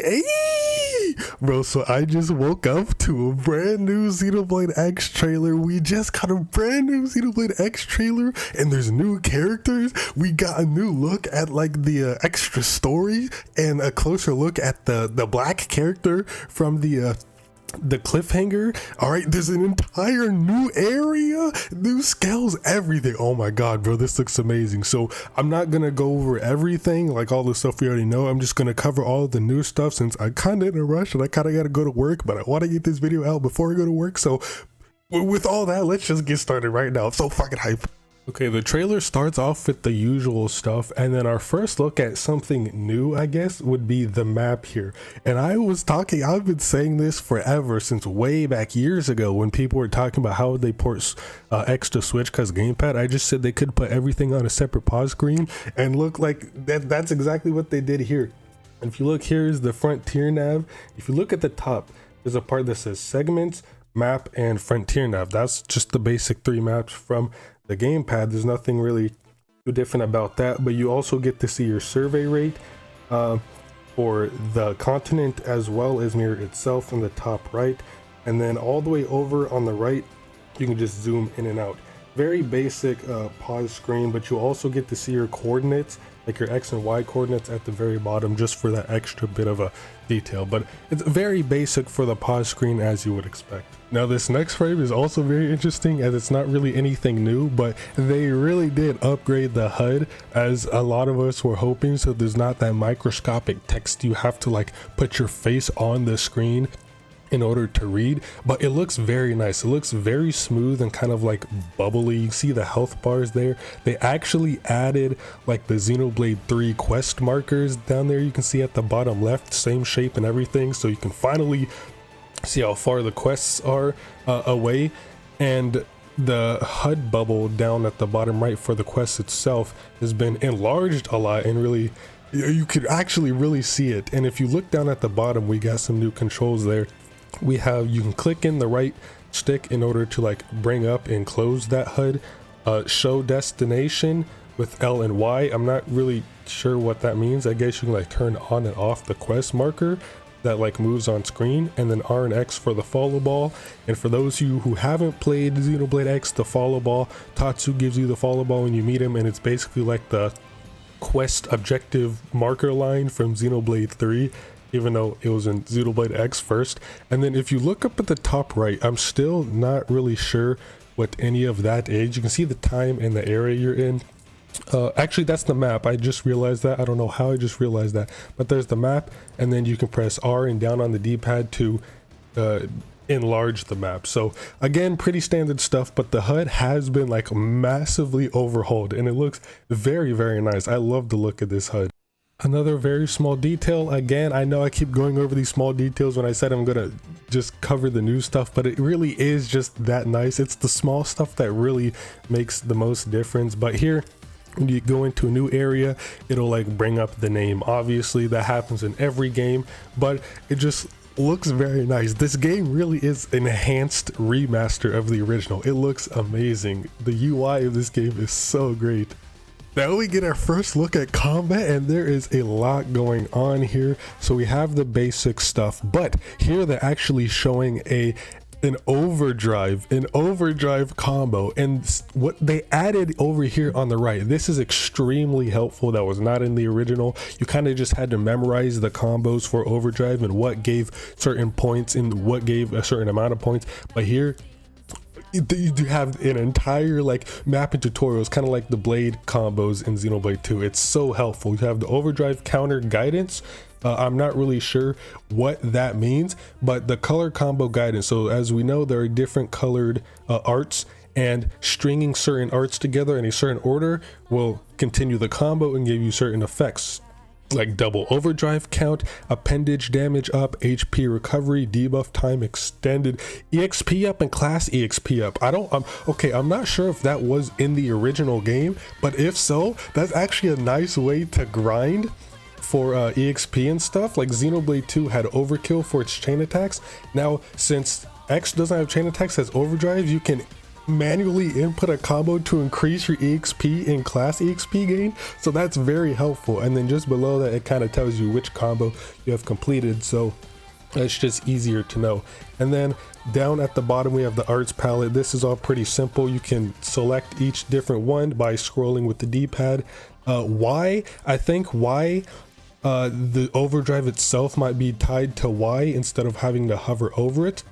Hey, bro, so I just woke up to a brand new Xenoblade X trailer. We just got a brand new Xenoblade X trailer, and there's new characters. We got a new look at like the extra story and a closer look at the black character from the cliffhanger. All right, there's an entire new area, new scales, everything. Oh my god, bro, this looks amazing. So I'm not gonna go over everything, like all the stuff we already know. I'm just gonna cover all of the new stuff since I kind of in a rush and I kind of gotta go to work, but I want to get this video out before I go to work. So with all that, let's just get started right now. I'm so fucking hype. Okay, the trailer starts off with the usual stuff, and then our first look at something new, I guess, would be the map here. And I've been saying this forever, since way back years ago when people were talking about how they port X to Switch because gamepad. I just said they could put everything on a separate pause screen, and look like that's exactly what they did here. And if you look, here's the Frontier nav. If you look at the top, there's a part that says segments, map, and Frontier nav. That's just the basic three maps from the gamepad. There's nothing really too different about that, but you also get to see your survey rate for the continent as well as mirror itself in the top right, and then all the way over on the right you can just zoom in and out. Very basic pause screen, but you also get to see your coordinates, like your X and Y coordinates at the very bottom, just for that extra bit of a detail. But it's very basic for the pause screen, as you would expect. Now this next frame is also very interesting, as it's not really anything new, but they really did upgrade the HUD, as a lot of us were hoping, so there's not that microscopic text you have to like put your face on the screen in order to read. But it looks very nice. It looks very smooth and kind of like bubbly. You see the health bars there. They actually added like the Xenoblade 3 quest markers down there. You can see at the bottom left, same shape and everything, so you can finally see how far the quests are away. And the HUD bubble down at the bottom right for the quest itself has been enlarged a lot, and really you could actually really see it. And if you look down at the bottom, we got some new controls there. We have, you can click in the right stick in order to like bring up and close that HUD. Show destination with L and Y. I'm not really sure what that means. I guess you can like turn on and off the quest marker that like moves on screen, and then R and X for the follow ball. And for those of you who haven't played Xenoblade X, the follow ball, Tatsu gives you the follow ball when you meet him, and it's basically like the quest objective marker line from Xenoblade 3, even though it was in Xenoblade X first. And then if you look up at the top right, I'm still not really sure what any of that is. You can see the time and the area you're in. Actually, that's the map. I just realized that. I don't know how I just realized that, but there's the map, and then you can press R and down on the D-pad to enlarge the map. So again, pretty standard stuff, but the HUD has been like massively overhauled, and it looks very, very nice. I love the look of this HUD. Another very small detail, again, I know I keep going over these small details when I said I'm gonna just cover the new stuff, but it really is just that nice. It's the small stuff that really makes the most difference. But here, when you go into a new area, it'll like bring up the name. Obviously that happens in every game, but it just looks very nice. This game really is an enhanced remaster of the original. It looks amazing. The UI of this game is so great. Now we get our first look at combat, and there is a lot going on here. So we have the basic stuff, but here they're actually showing an overdrive combo, and what they added over here on the right, this is extremely helpful. That was not in the original. You kind of just had to memorize the combos for overdrive and what gave certain points and what gave a certain amount of points. But here you have an entire like map and tutorials, kind of like the blade combos in Xenoblade 2. It's so helpful. You have the overdrive counter guidance. I'm not really sure what that means, but the color combo guidance. So as we know, there are different colored arts, and stringing certain arts together in a certain order will continue the combo and give you certain effects, like double overdrive count, appendage damage up, HP recovery, debuff time extended, EXP up, and class EXP up. I'm not sure if that was in the original game, but if so, that's actually a nice way to grind for EXP and stuff. Like Xenoblade 2 had overkill for its chain attacks. Now since X doesn't have chain attacks, has overdrive, you can manually input a combo to increase your EXP and class EXP gain, so that's very helpful. And then just below that, it kind of tells you which combo you have completed, so it's just easier to know. And then down at the bottom we have the arts palette. This is all pretty simple. You can select each different one by scrolling with the D-pad. I think Y, the overdrive itself might be tied to Y instead of having to hover over it.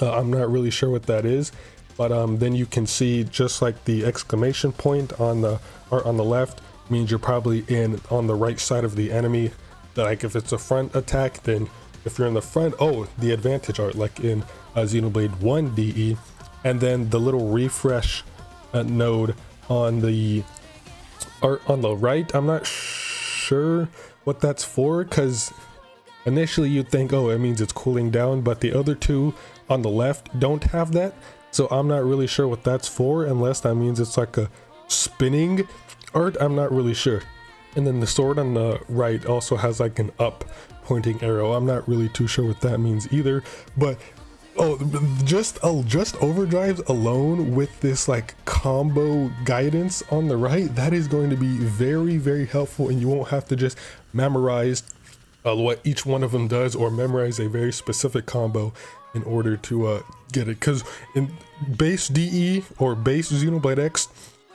I'm not really sure what that is, but then you can see just like the exclamation point on the left means you're probably on the right side of the enemy. Like if it's a front attack, then if you're in the front, oh, the advantage art, like in Xenoblade 1 DE. And then the little refresh node on the art on the right, I'm not sure what that's for, because initially you'd think, oh, it means it's cooling down, but the other two on the left don't have that, so I'm not really sure what that's for, unless that means it's like a spinning art. I'm not really sure. And then the sword on the right also has like an up pointing arrow. I'm not really too sure what that means either, but oh, just overdrives alone with this like combo guidance on the right, that is going to be very, very helpful, and you won't have to just memorize what each one of them does or memorize a very specific combo in order to get it. Because in base DE or base Xenoblade X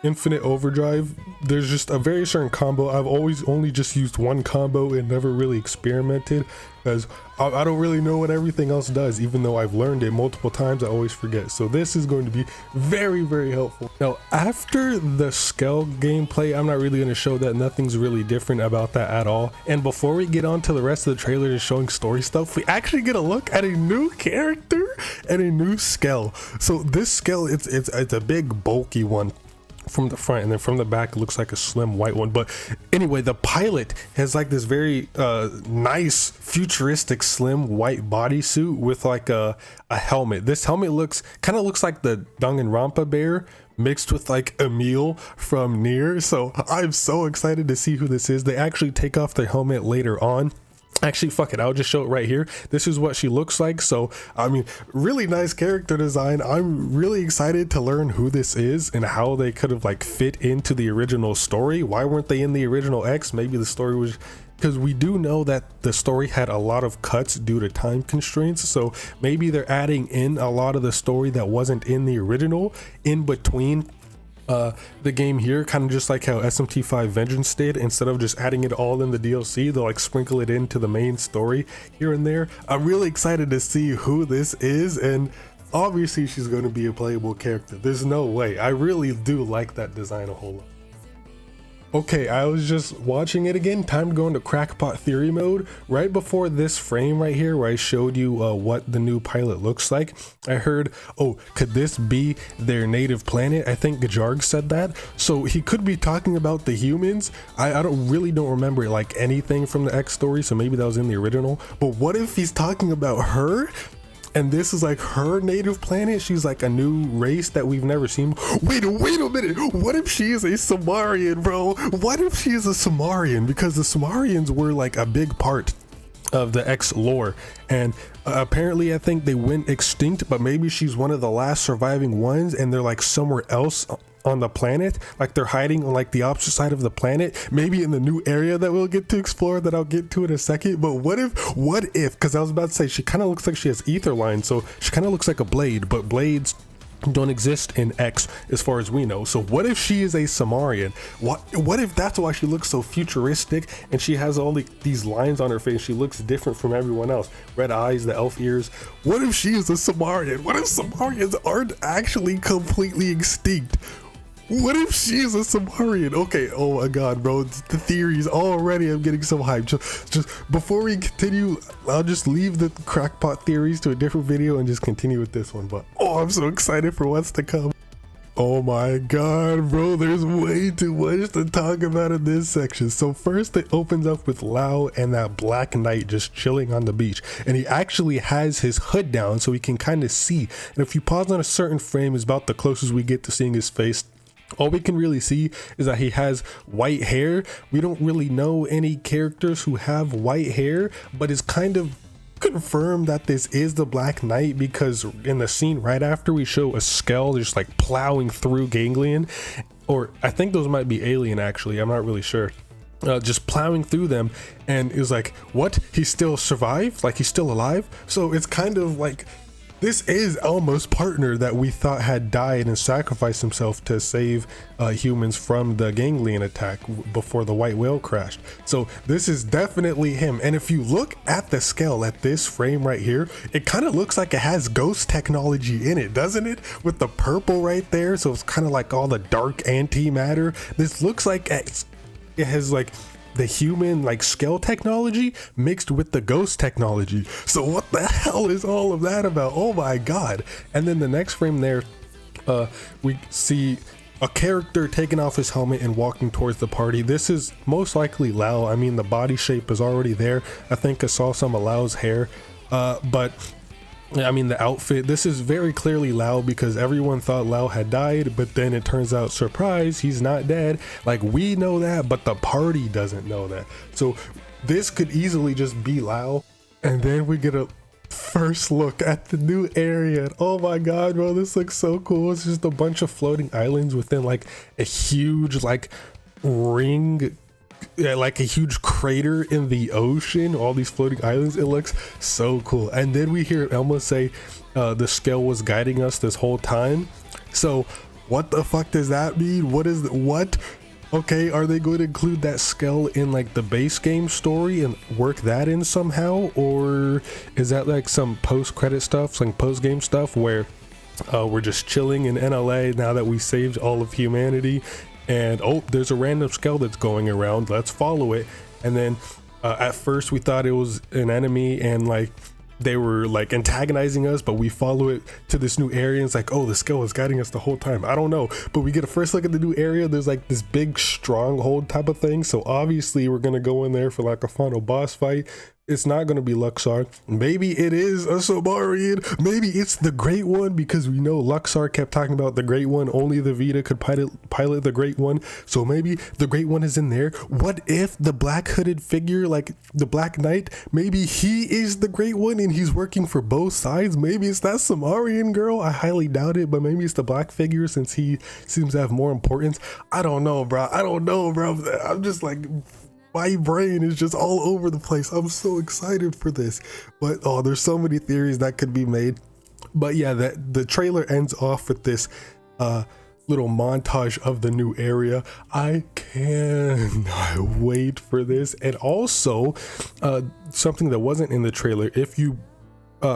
Infinite Overdrive, there's just a very certain combo. I've always only just used one combo and never really experimented, because I don't really know what everything else does. Even though I've learned it multiple times, I always forget. So this is going to be very, very helpful. Now, after the scale gameplay, I'm not really going to show that. Nothing's really different about that at all. And before we get on to the rest of the trailer and showing story stuff, we actually get a look at a new character and a new scale. So this scale, it's a big bulky one from the front, and then from the back it looks like a slim white one. But anyway, the pilot has like this very nice futuristic slim white bodysuit with like a helmet. This helmet kind of looks like the Danganronpa bear mixed with like Emil from Nier. So I'm so excited to see who this is. They actually take off their helmet later on. Actually, fuck it, I'll just show it right here. This is what she looks like. So I mean, really nice character design. I'm really excited to learn who this is and how they could have like fit into the original story. Why weren't they in the original X? Maybe the story was, because we do know that the story had a lot of cuts due to time constraints, so maybe they're adding in a lot of the story that wasn't in the original in between the game here, kind of just like how SMT5 Vengeance did. Instead of just adding it all in the DLC, they'll like sprinkle it into the main story here and there. I'm really excited to see who this is, and obviously she's going to be a playable character. There's no way. I really do like that design a whole lot. Okay, I was just watching it again. Time to go into crackpot theory mode. Right before this frame right here where I showed you what the new pilot looks like, I heard, oh, could this be their native planet? I think Gajarg said that. So he could be talking about the humans. I don't remember like anything from the X story, so maybe that was in the original. But what if he's talking about her? And this is like her native planet. She's like a new race that we've never seen. Wait a minute. What if she is a Samarian, bro? What if she is a Samarian? Because the Samarians were like a big part of the X lore, and apparently I think they went extinct, but maybe she's one of the last surviving ones, and they're like somewhere else on the planet, like they're hiding on like the opposite side of the planet, maybe in the new area that we'll get to explore that I'll get to in a second. But what if, because I was about to say she kind of looks like she has ether lines, so she kind of looks like a blade, but blades don't exist in X as far as we know. So what if she is a Samarian? What if that's why she looks so futuristic and she has all these lines on her face? She looks different from everyone else. Red eyes, the elf ears. What if she is a Samarian? What if Samarians aren't actually completely extinct? What if she is a Samarian? Okay, oh my god, bro, the theories already, I'm getting so hyped. Just before we continue, I'll just leave the crackpot theories to a different video and just continue with this one. But oh, I'm so excited for what's to come. Oh my god, bro, there's way too much to talk about in this section. So first it opens up with Lau and that Black Knight just chilling on the beach, and he actually has his hood down so he can kind of see. And if you pause on a certain frame, is about the closest we get to seeing his face. All we can really see is that he has white hair. We don't really know any characters who have white hair, but it's kind of confirm that this is the Black Knight, because in the scene right after we show a Skell just like plowing through Ganglion, or I think those might be Alien actually, I'm not really sure, just plowing through them, and it was like, what, he still survived, like he's still alive? So it's kind of like, this is Elmo's partner that we thought had died and sacrificed himself to save humans from the Ganglion attack before the white whale crashed. So this is definitely him. And if you look at the Skell at this frame right here, it kind of looks like it has ghost technology in it, doesn't it? With the purple right there. So it's kind of like all the dark antimatter. This looks like it has like the human like Skell technology mixed with the ghost technology. So what the hell is all of that about? Oh my god. And then the next frame there, we see a character taking off his helmet and walking towards the party. This is most likely Lau. I mean, the body shape is already there. I think I saw some of Lau's hair, but I mean the outfit, this is very clearly Lau, because everyone thought Lau had died, but then it turns out, surprise, he's not dead. Like, we know that, but the party doesn't know that. So this could easily just be Lau. And then we get a first look at the new area. Oh my god, bro, this looks so cool. It's just a bunch of floating islands within like a huge like ring, like a huge crater in the ocean, all these floating islands. It looks so cool. And then we hear Elmo say the Skell was guiding us this whole time. So what the fuck does that mean? What is what? Okay, are they going to include that Skell in like the base game story and work that in somehow, or is that like some post-credit stuff, like post-game stuff where we're just chilling in NLA now that we saved all of humanity, and oh, there's a random Skell that's going around, let's follow it. And then at first we thought it was an enemy and like they were like antagonizing us, but we follow it to this new area and it's like, oh, the Skell is guiding us the whole time. I don't know, but we get a first look at the new area. There's like this big stronghold type of thing, so obviously we're gonna go in there for like a final boss fight. It's not going to be Luxor. Maybe it is a Somarian. Maybe it's the Great One, because we know Luxor kept talking about the Great One. Only the Vita could pilot the Great One. So maybe the Great One is in there. What if the black hooded figure, like the Black Knight, maybe he is the Great One and he's working for both sides? Maybe it's that Somarian girl. I highly doubt it, but maybe it's the black figure since he seems to have more importance. I don't know, bro. I'm just like, my brain is just all over the place. I'm so excited for this, but oh, there's so many theories that could be made. But yeah, the trailer ends off with this little montage of the new area. I cannot wait for this. And also something that wasn't in the trailer, if you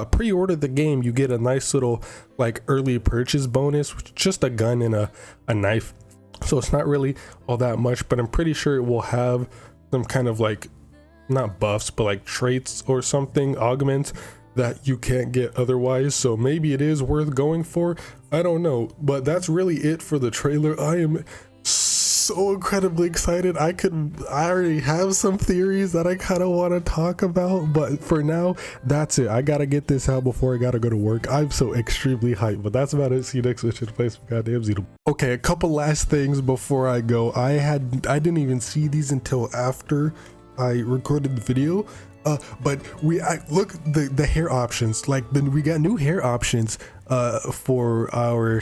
pre-order the game, you get a nice little like early purchase bonus, which is just a gun and a knife. So it's not really all that much, but I'm pretty sure it will have some kind of like, not buffs, but like traits or something, augments that you can't get otherwise. So maybe it is worth going for. I don't know, but that's really it for the trailer. I am so incredibly excited. I already have some theories that I kind of want to talk about, but for now, that's it. I gotta get this out before I gotta go to work. I'm so extremely hyped, but that's about it. See you next week. Place for goddamn Xenoblade. Okay, a couple last things before I go. I didn't even see these until after I recorded the video. But look, the hair options, like we got new hair options for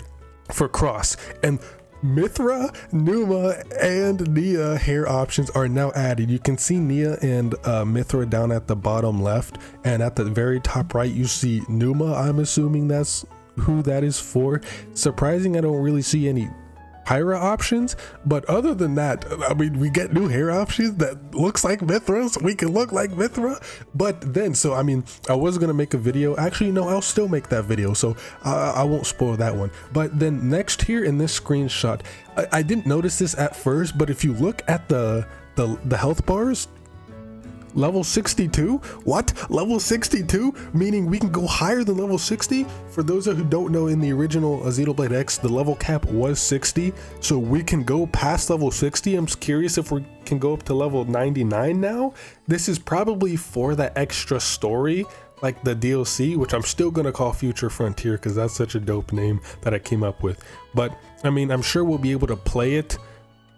Cross, and Mithra, Numa, and Nia hair options are now added. You can see Nia and Mithra down at the bottom left, and at the very top right you see Numa. I'm assuming that's who that is for. Surprising I don't really see any Pyra options, but other than that, I mean, we get new hair options that looks like Mithra, so we can look like Mithra. But then, so I mean, I was gonna make a video, actually no, I'll still make that video, so I won't spoil that one. But then next here in this screenshot, I didn't notice this at first, but if you look at the health bars, level 62. What? Level 62? Meaning we can go higher than level 60? For those who don't know, in the original Xenoblade X, the level cap was 60, so we can go past level 60. I'm curious if we can go up to level 99 now. This is probably for that extra story, like the DLC, which I'm still gonna call Future Frontier because that's such a dope name that I came up with. But I mean, I'm sure we'll be able to play it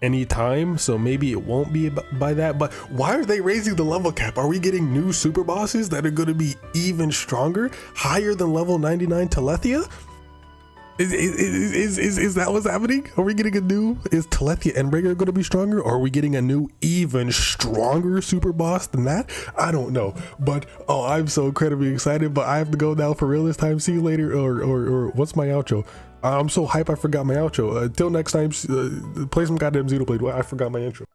anytime, so maybe it won't be by that. But why are they raising the level cap? Are we getting new super bosses that are going to be even stronger, higher than level 99 Telethia? Is that what's happening? Are we getting a new, is Telethia and Endbreaker going to be stronger, or are we getting a new even stronger super boss than that? I don't know, but oh, I'm so incredibly excited. But I have to go now for real this time. See you later. Or what's my outro? I'm so hype I forgot my outro. Until next time, play some goddamn Xenoblade. I forgot my intro.